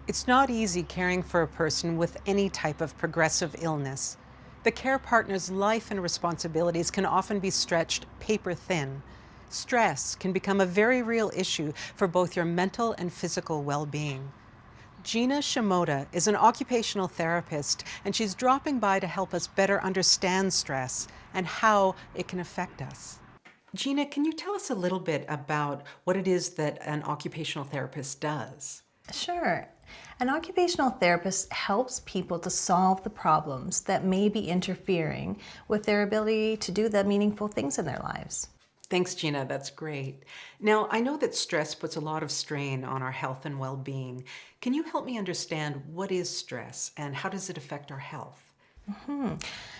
It's not easy caring for a person with any type of progressive illness. The care partner's life and responsibilities can often be stretched paper thin. Stress can become a very real issue for both your mental and physical well-being. Gina Shimoda is an occupational therapist, and she's dropping by to help us better understand stress and how it can affect us. Gina, can you tell us a little bit about what it is that an occupational therapist does? Sure. An occupational therapist helps people to solve the problems that may be interfering with their ability to do the meaningful things in their lives. Thanks, Gina. That's great. Now, I know that stress puts a lot of strain on our health and well-being. Can you help me understand what is stress and how does it affect our health?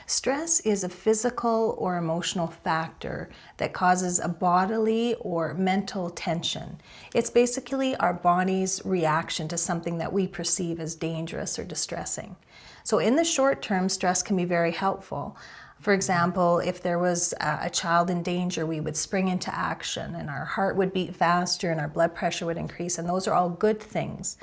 Stress is a physical or emotional factor that causes a bodily or mental tension. It's basically our body's reaction to something that we perceive as dangerous or distressing. So in the short term, stress can be very helpful. For example, if there was a child in danger, we would spring into action and our heart would beat faster and our blood pressure would increase, and those are all good things.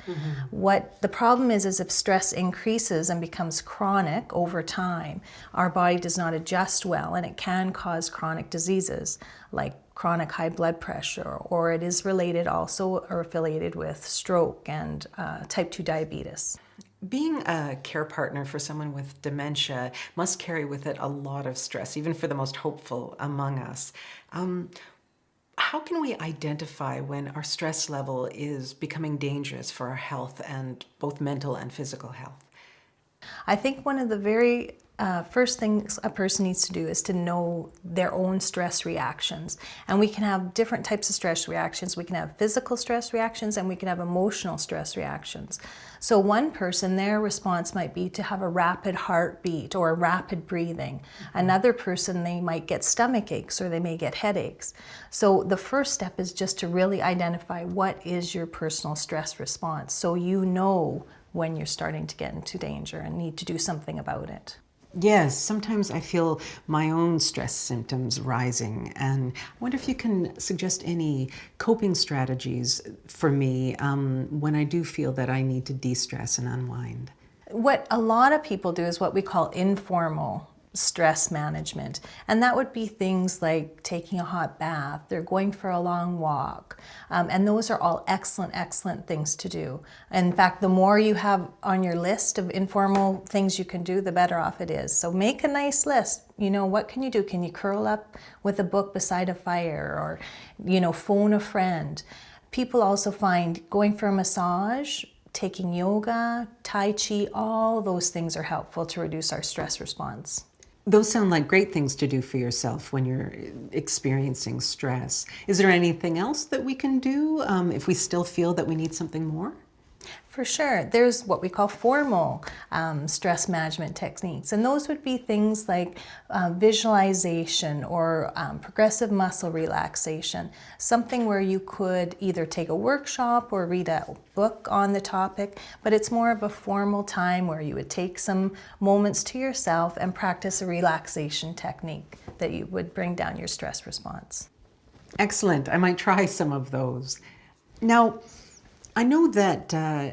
What the problem is if stress increases and becomes chronic over time, our body does not adjust well and it can cause chronic diseases like chronic high blood pressure, or it is related also or affiliated with stroke and type 2 diabetes. Being a care partner for someone with dementia must carry with it a lot of stress, even for the most hopeful among us. How can we identify when our stress level is becoming dangerous for our health and both mental and physical health? I think one of the very first things a person needs to do is to know their own stress reactions. And we can have different types of stress reactions. We can have physical stress reactions and we can have emotional stress reactions. So one person, their response might be to have a rapid heartbeat or a rapid breathing. Another person, they might get stomach aches or they may get headaches. So the first step is just to really identify what is your personal stress response, so you know when you're starting to get into danger and need to do something about it. Yes, sometimes I feel my own stress symptoms rising, and I wonder if you can suggest any coping strategies for me when I do feel that I need to de-stress and unwind. What a lot of people do is what we call informal stress management, and that would be things like taking a hot bath, they're going for a long walk, and those are all excellent things to do. In fact, the more you have on your list of informal things you can do, the better off it is. So make a nice list. You know, what can you do? Can you curl up with a book beside a fire, or, you know, phone a friend? People also find going for a massage, taking yoga, Tai Chi, all those things are helpful to reduce our stress response. Those sound like great things to do for yourself when you're experiencing stress. Is there anything else that we can do if we still feel that we need something more? For sure. There's what we call formal stress management techniques, and those would be things like visualization or progressive muscle relaxation, something where you could either take a workshop or read a book on the topic, but it's more of a formal time where you would take some moments to yourself and practice a relaxation technique that you would bring down your stress response. Excellent. I might try some of those. Now, I know that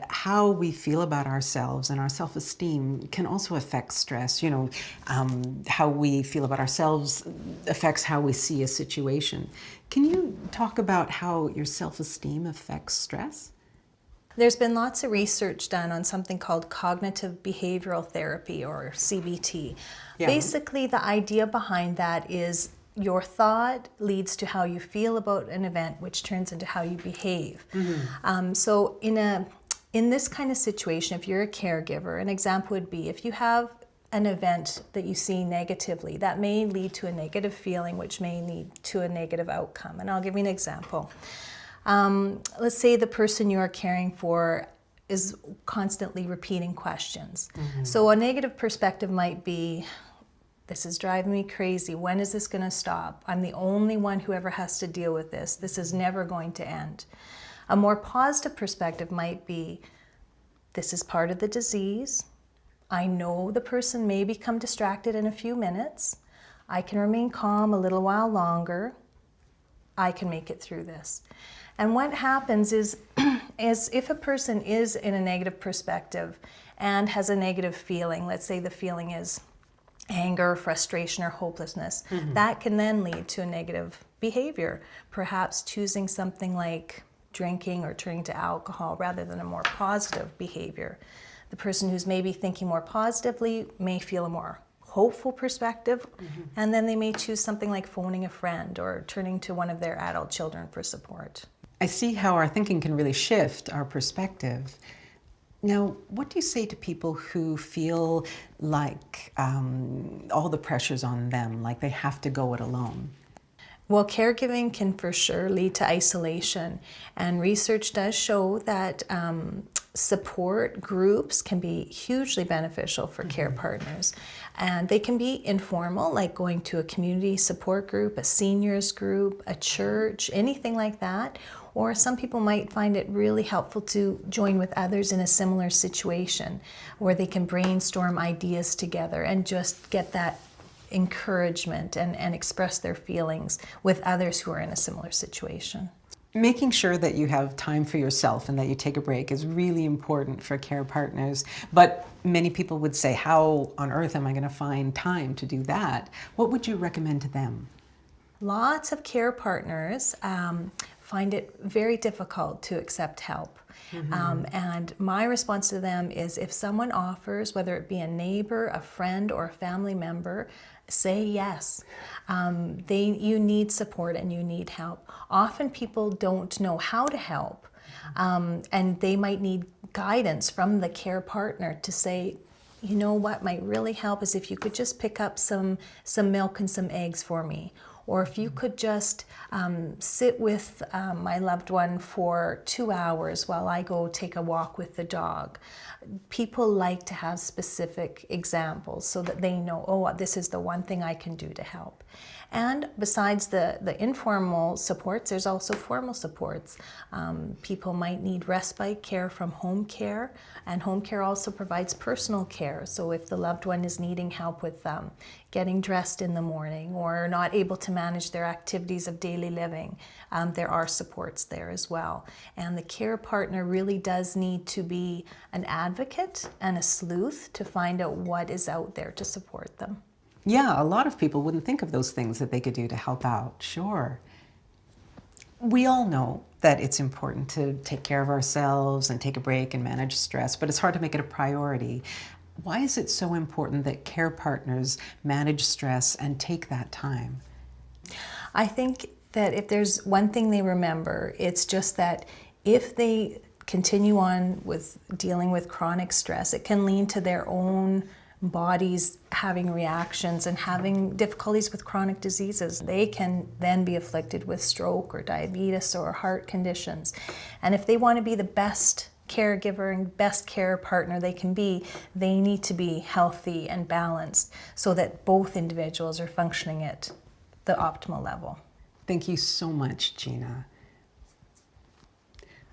how we feel about ourselves and our self-esteem can also affect stress. You know, how we feel about ourselves affects how we see a situation. Can you talk about how your self-esteem affects stress? There's been lots of research done on something called cognitive behavioral therapy, or CBT. Yeah. Basically, the idea behind that is your thought leads to how you feel about an event, which turns into how you behave. So in this kind of situation, if you're a caregiver, an example would be if you have an event that you see negatively, that may lead to a negative feeling, which may lead to a negative outcome. And I'll give you an example. Let's say the person you are caring for is constantly repeating questions. So a negative perspective might be, this is driving me crazy. When is this going to stop? I'm the only one who ever has to deal with this. This is never going to end. A more positive perspective might be, this is part of the disease. I know the person may become distracted in a few minutes. I can remain calm a little while longer. I can make it through this. And what happens is is if a person is in a negative perspective and has a negative feeling, let's say the feeling is anger, frustration, or hopelessness, that can then lead to a negative behavior, perhaps choosing something like drinking or turning to alcohol rather than a more positive behavior. The person who's maybe thinking more positively may feel a more hopeful perspective, and then they may choose something like phoning a friend or turning to one of their adult children for support. I see how our thinking can really shift our perspective. Now, what do you say to people who feel like all the pressure's on them, like they have to go it alone? Well, caregiving can for sure lead to isolation, and research does show that support groups can be hugely beneficial for care partners. And they can be informal, like going to a community support group, a seniors group, a church, anything like that. Or some people might find it really helpful to join with others in a similar situation where they can brainstorm ideas together and just get that encouragement and express their feelings with others who are in a similar situation. Making sure that you have time for yourself and that you take a break is really important for care partners. But many people would say, how on earth am I going to find time to do that? What would you recommend to them? Lots of care partners find it very difficult to accept help. And my response to them is if someone offers, whether it be a neighbor, a friend, or a family member, say yes. You need support and you need help. Often people don't know how to help, and they might need guidance from the care partner to say, you know what might really help is if you could just pick up some milk and some eggs for me. Or if you could just sit with my loved one for 2 hours while I go take a walk with the dog. People like to have specific examples so that they know, oh, this is the one thing I can do to help. And besides the informal supports, there's also formal supports. People might need respite care from home care, and home care also provides personal care. So if the loved one is needing help with getting dressed in the morning or not able to manage their activities of daily living, there are supports there as well. And the care partner really does need to be an advocate and a sleuth to find out what is out there to support them. Yeah, a lot of people wouldn't think of those things that they could do to help out, sure. We all know that it's important to take care of ourselves and take a break and manage stress, but it's hard to make it a priority. Why is it so important that care partners manage stress and take that time? I think that if there's one thing they remember, it's just that if they continue on with dealing with chronic stress, it can lead to their own bodies having reactions and having difficulties with chronic diseases. They can then be afflicted with stroke or diabetes or heart conditions. And if they want to be the best caregiver and best care partner they can be, they need to be healthy and balanced so that both individuals are functioning at the optimal level. Thank you so much, Gina.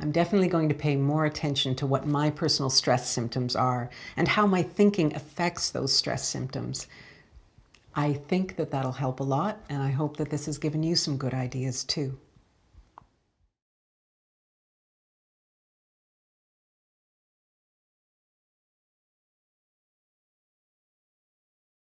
I'm definitely going to pay more attention to what my personal stress symptoms are and how my thinking affects those stress symptoms. I think that that'll help a lot, and I hope that this has given you some good ideas too.